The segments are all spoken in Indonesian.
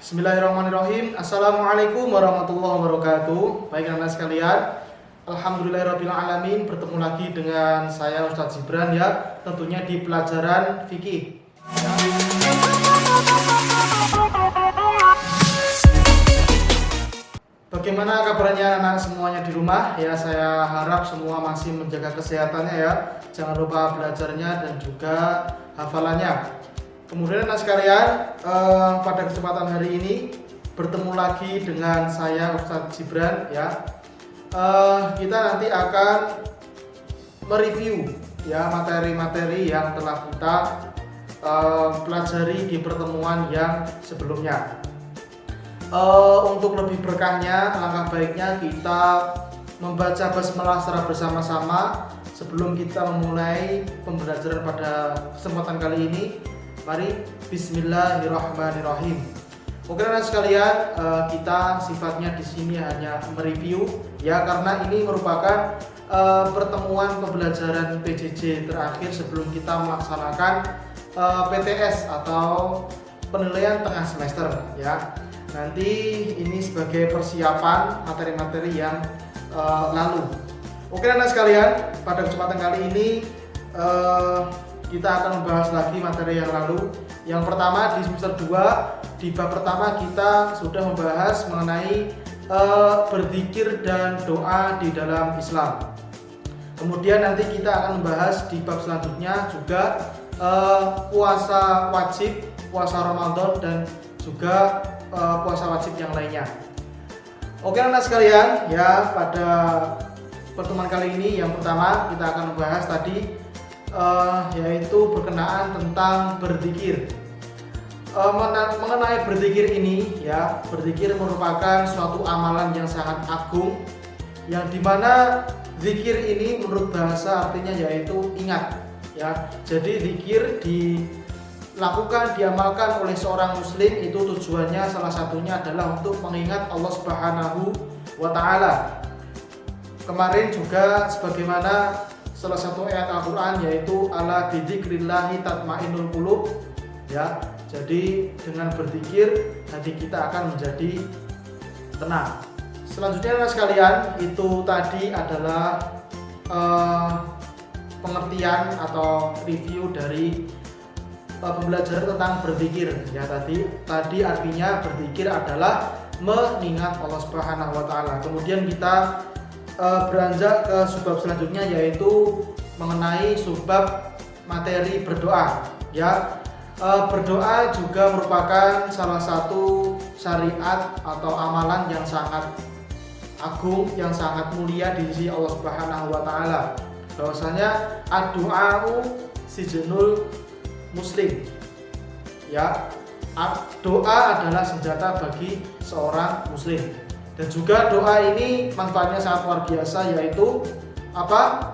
Bismillahirrahmanirrahim. Assalamualaikum warahmatullahi wabarakatuh. Baik anak sekalian, alhamdulillahirabbil alamin, bertemu lagi dengan saya Ustadz Gibran ya, tentunya di pelajaran fikih. Bagaimana kabarnya anak semuanya di rumah? Ya, saya harap semua masih menjaga kesehatannya ya. Jangan lupa belajarnya dan juga hafalannya. Kemudian anak sekalian, pada kesempatan hari ini bertemu lagi dengan saya Ustadz Gibran ya. Kita nanti akan mereview ya materi-materi yang telah kita pelajari di pertemuan yang sebelumnya. Untuk lebih berkahnya, alangkah baiknya kita membaca basmalah secara bersama-sama sebelum kita memulai pembelajaran pada kesempatan kali ini. Mari bismillahirrahmanirrahim. Oke anak sekalian, kita sifatnya di sini hanya mereview ya, karena ini merupakan pertemuan pembelajaran PJJ terakhir sebelum kita melaksanakan PTS atau penilaian tengah semester ya. Nanti ini sebagai persiapan materi-materi yang lalu. Oke anak sekalian, pada kesempatan kali ini kita akan membahas lagi materi yang lalu. Yang pertama di semester 2, di bab pertama kita sudah membahas mengenai berzikir dan doa di dalam Islam. Kemudian nanti kita akan membahas di bab selanjutnya juga puasa wajib, puasa Ramadan dan juga puasa wajib yang lainnya. Oke anak sekalian ya, pada pertemuan kali ini yang pertama kita akan membahas tadi yaitu berkenaan tentang berzikir. Mengenai berzikir ini ya, berzikir merupakan suatu amalan yang sangat agung, yang dimana zikir ini menurut bahasa artinya yaitu ingat ya. Jadi zikir dilakukan, diamalkan oleh seorang muslim itu tujuannya salah satunya adalah untuk mengingat Allah Subhanahu wa Ta'ala. Kemarin juga sebagaimana salah satu ayat Al-Quran yaitu ala bidzikrillahi tatmainnul qulub ya. Jadi dengan berzikir hati kita akan menjadi tenang. Selanjutnya anak sekalian, itu tadi adalah pengertian atau review dari pembelajaran tentang berzikir ya. Tadi artinya berzikir adalah mengingat Allah Subhanahu wa Ta'ala. Kemudian kita beranjak ke subbab selanjutnya yaitu mengenai subbab materi berdoa ya. Berdoa juga merupakan salah satu syariat atau amalan yang sangat agung, yang sangat mulia di sisi Allah Subhanahu wa Ta'ala. Bahwasanya ad-du'a'u sijnul muslim ya. Doa adalah senjata bagi seorang muslim. Dan juga doa ini manfaatnya sangat luar biasa, yaitu apa?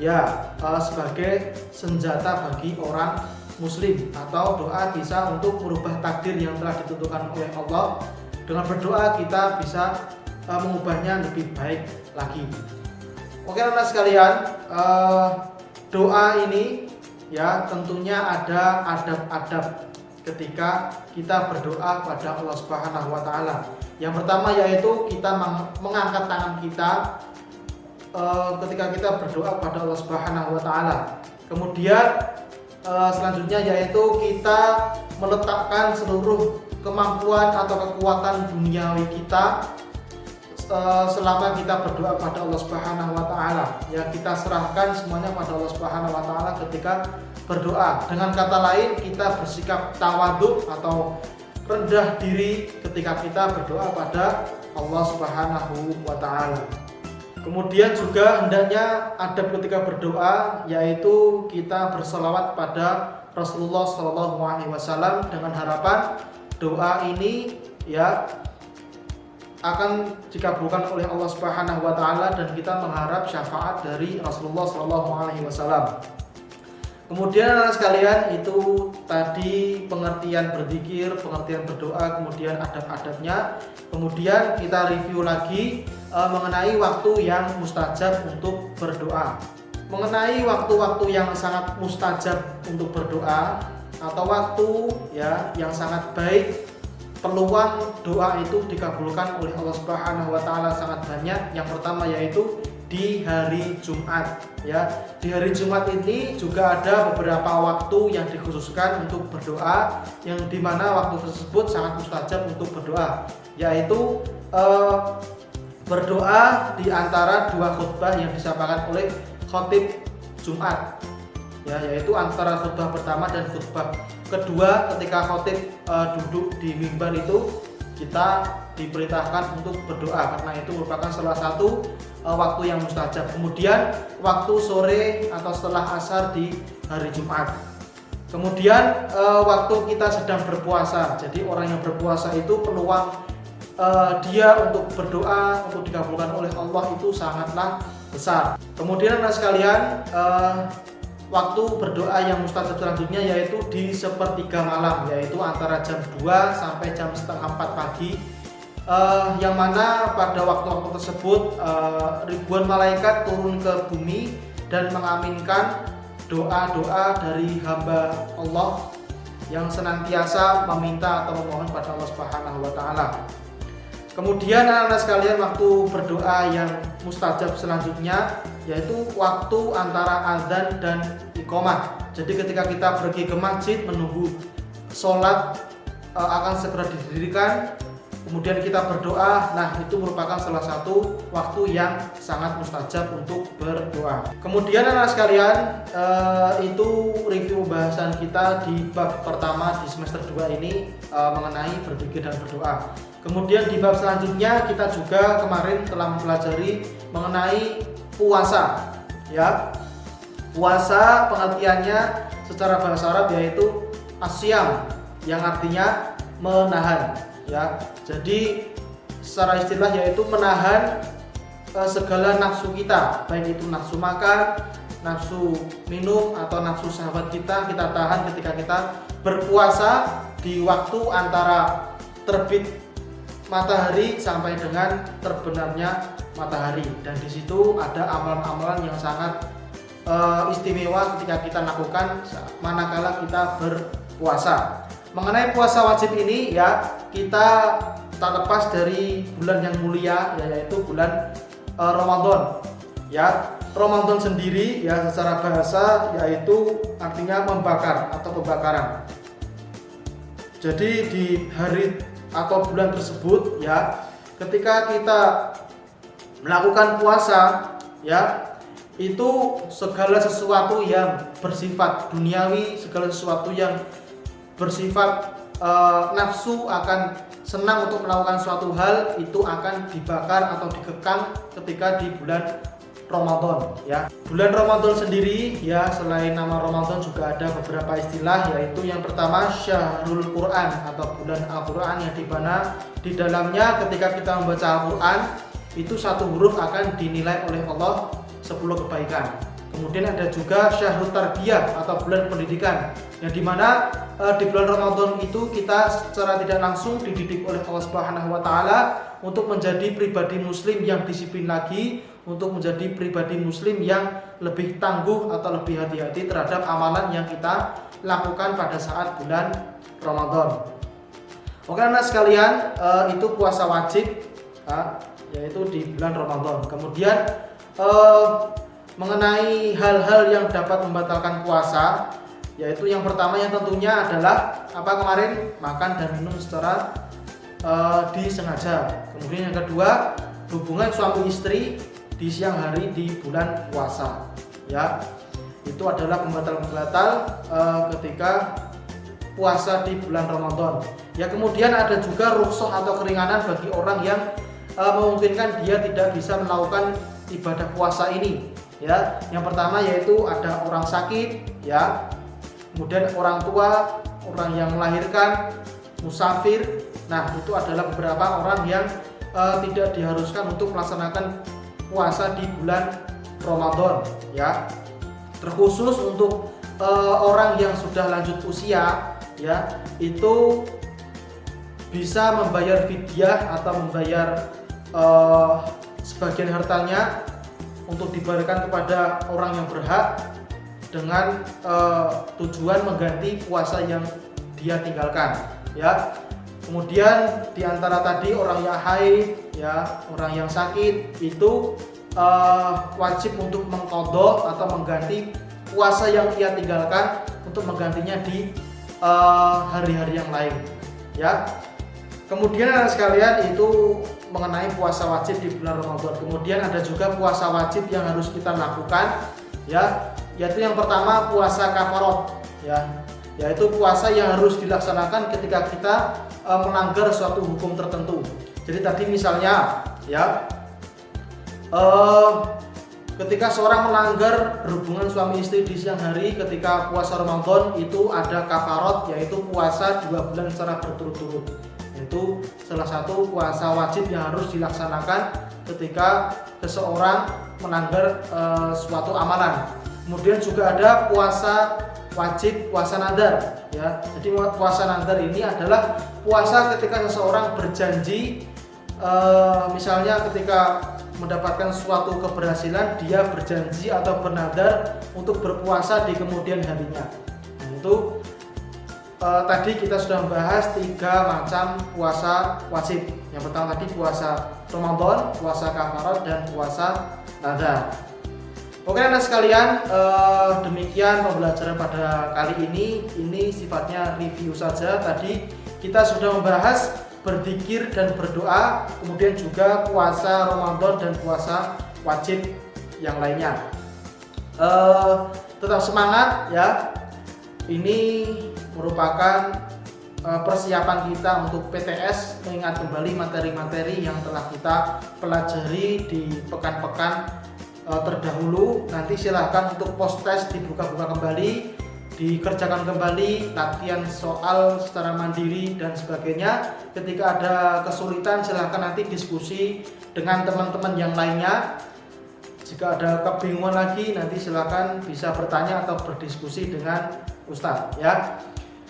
Ya, sebagai senjata bagi orang muslim, atau doa bisa untuk merubah takdir yang telah ditentukan oleh Allah. Dengan berdoa kita bisa mengubahnya lebih baik lagi. Oke anak sekalian, doa ini ya tentunya ada adab-adab ketika kita berdoa pada Allah Subhanahu wa Ta'ala. Yang pertama yaitu kita mengangkat tangan kita ketika kita berdoa pada Allah Subhanahu wa Ta'ala. Kemudian selanjutnya yaitu kita meletakkan seluruh kemampuan atau kekuatan duniawi kita selama kita berdoa pada Allah Subhanahu wa Ta'ala. Ya, kita serahkan semuanya pada Allah Subhanahu wa Ta'ala ketika berdoa. Dengan kata lain, kita bersikap tawadhu atau rendah diri ketika kita berdoa pada Allah Subhanahu wa Ta'ala. Kemudian juga hendaknya adab ketika berdoa yaitu kita berselawat pada Rasulullah SAW dengan harapan doa ini ya akan dikabulkan oleh Allah Subhanahu wa Ta'ala dan kita mengharap syafaat dari Rasulullah SAW. Kemudian anak sekalian, itu tadi pengertian berzikir, pengertian berdoa, kemudian adab-adabnya. Kemudian kita review lagi mengenai waktu yang mustajab untuk berdoa. Mengenai waktu-waktu yang sangat mustajab untuk berdoa atau waktu ya yang sangat baik peluang doa itu dikabulkan oleh Allah Subhanahu wa taala sangat banyak. Yang pertama yaitu di hari Jumat ya. Di hari Jumat ini juga ada beberapa waktu yang dikhususkan untuk berdoa, yang dimana waktu tersebut sangat mustajab untuk berdoa, yaitu berdoa di antara dua khutbah yang disampaikan oleh khatib Jumat ya, yaitu antara khutbah pertama dan khutbah kedua. Ketika khatib duduk di mimbar itu, kita diperintahkan untuk berdoa karena itu merupakan salah satu waktu yang mustajab. Kemudian waktu sore atau setelah asar di hari Jumat. Kemudian waktu kita sedang berpuasa. Jadi orang yang berpuasa itu peluang dia untuk berdoa untuk dikabulkan oleh Allah itu sangatlah besar. Kemudian anak sekalian, waktu berdoa yang mustajab selanjutnya yaitu di sepertiga malam, yaitu antara jam 2 sampai jam setengah 4 pagi, yang mana pada waktu-waktu tersebut ribuan malaikat turun ke bumi dan mengaminkan doa-doa dari hamba Allah yang senantiasa meminta atau memohon pada Allah Subhanahu wa taala. Kemudian anak-anak sekalian, waktu berdoa yang mustajab selanjutnya yaitu waktu antara azan dan iqamah. Jadi ketika kita pergi ke masjid menunggu sholat akan segera didirikan, kemudian kita berdoa, nah itu merupakan salah satu waktu yang sangat mustajab untuk berdoa. Kemudian anak sekalian, itu review bahasan kita di bab pertama di semester 2 ini mengenai berzikir dan berdoa. Kemudian di bab selanjutnya kita juga kemarin telah mempelajari mengenai puasa ya. Puasa pengertiannya secara bahasa Arab yaitu asyam, yang artinya menahan ya. Jadi secara istilah yaitu menahan segala nafsu kita, baik itu nafsu makan, nafsu minum atau nafsu syahwat kita tahan ketika kita berpuasa di waktu antara terbit matahari sampai dengan terbenamnya matahari. Dan di situ ada amalan-amalan yang sangat istimewa ketika kita lakukan manakala kita berpuasa. Mengenai puasa wajib ini ya, kita tak lepas dari bulan yang mulia yaitu bulan Ramadan ya. Ramadan sendiri ya secara bahasa yaitu artinya membakar atau pembakaran. Jadi di hari atau bulan tersebut ya, ketika kita melakukan puasa ya, itu segala sesuatu yang bersifat duniawi, segala sesuatu yang bersifat nafsu akan senang untuk melakukan suatu hal itu akan dibakar atau dikekang ketika di bulan Ramadan ya. Bulan Ramadan sendiri ya, selain nama Ramadan juga ada beberapa istilah, yaitu yang pertama Syahrul Quran atau bulan Al-Quran, yang dimana di dalamnya ketika kita membaca Al-Quran itu satu huruf akan dinilai oleh Allah 10 kebaikan. Kemudian ada juga Syahrul Tarbiyah atau bulan pendidikan, yang dimana di bulan Ramadan itu kita secara tidak langsung dididik oleh Allah Subhanahu wa taala untuk menjadi pribadi muslim yang disiplin lagi, untuk menjadi pribadi muslim yang lebih tangguh atau lebih hati-hati terhadap amalan yang kita lakukan pada saat bulan Ramadan. Oke anak sekalian, itu puasa wajib yaitu di bulan Ramadan. Kemudian mengenai hal-hal yang dapat membatalkan puasa, yaitu yang pertama yang tentunya adalah apa kemarin, makan dan minum secara disengaja. Kemudian yang kedua, hubungan suami istri di siang hari di bulan puasa ya, itu adalah pembatal-pembatal ketika puasa di bulan Ramadan ya. Kemudian ada juga rukhsah atau keringanan bagi orang yang memungkinkan dia tidak bisa melakukan ibadah puasa ini ya. Yang pertama yaitu ada orang sakit ya, kemudian orang tua, orang yang melahirkan, musafir. Nah itu adalah beberapa orang yang tidak diharuskan untuk melaksanakan puasa di bulan Ramadan ya. Terkhusus untuk orang yang sudah lanjut usia ya, itu bisa membayar fidyah atau membayar sebagian hartanya untuk diberikan kepada orang yang berhak dengan tujuan mengganti puasa yang dia tinggalkan ya. Kemudian di antara tadi orang yang haid, ya, orang yang sakit itu wajib untuk mengqadha atau mengganti puasa yang ia tinggalkan untuk menggantinya di hari-hari yang lain, ya. Kemudian anak sekalian itu mengenai puasa wajib di bulan Ramadan. Kemudian ada juga puasa wajib yang harus kita lakukan, ya, yaitu yang pertama puasa kafarat, ya, yaitu puasa yang harus dilaksanakan ketika kita melanggar suatu hukum tertentu. Jadi tadi misalnya, ya, ketika seorang melanggar berhubungan suami istri di siang hari ketika puasa Ramadan, itu ada kafarat, yaitu puasa 2 bulan secara berturut-turut. Itu salah satu puasa wajib yang harus dilaksanakan ketika seseorang melanggar suatu amalan. Kemudian juga ada puasa wajib, puasa nadar, ya. Jadi puasa nadar ini adalah puasa ketika seseorang berjanji, misalnya ketika mendapatkan suatu keberhasilan, dia berjanji atau bernadar untuk berpuasa di kemudian harinya. Nah, itu tadi kita sudah membahas 3 macam puasa wajib. Yang pertama tadi puasa Ramadan, puasa kafarat, dan puasa nadar. Oke anak sekalian, demikian pembelajaran pada kali ini. Ini sifatnya review saja. Tadi kita sudah membahas berzikir dan berdoa, kemudian juga puasa Ramadan dan puasa wajib yang lainnya. Tetap semangat, ya. Ini merupakan persiapan kita untuk PTS, mengingat kembali materi-materi yang telah kita pelajari di pekan-pekan terdahulu. Nanti silahkan untuk post test dibuka-buka kembali, dikerjakan kembali, latihan soal secara mandiri dan sebagainya. Ketika ada kesulitan silahkan nanti diskusi dengan teman-teman yang lainnya. Jika ada kebingungan lagi nanti silahkan bisa bertanya atau berdiskusi dengan Ustadz, ya.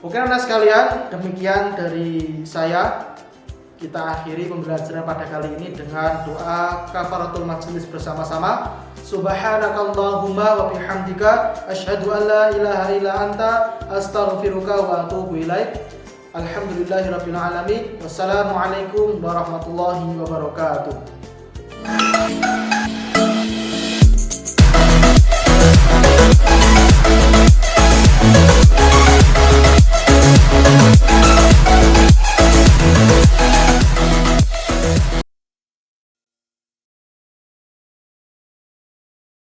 Oke anak sekalian, demikian dari saya. Kita akhiri pembelajaran pada kali ini dengan doa kafaratul majelis bersama-sama. Subhanakallahumma wa bihamdika asyhadu an la ilaha illa anta astaghfiruka wa atubu ilaik. Alhamdulillahirabbil alamin. Wassalamualaikum warahmatullahi wabarakatuh.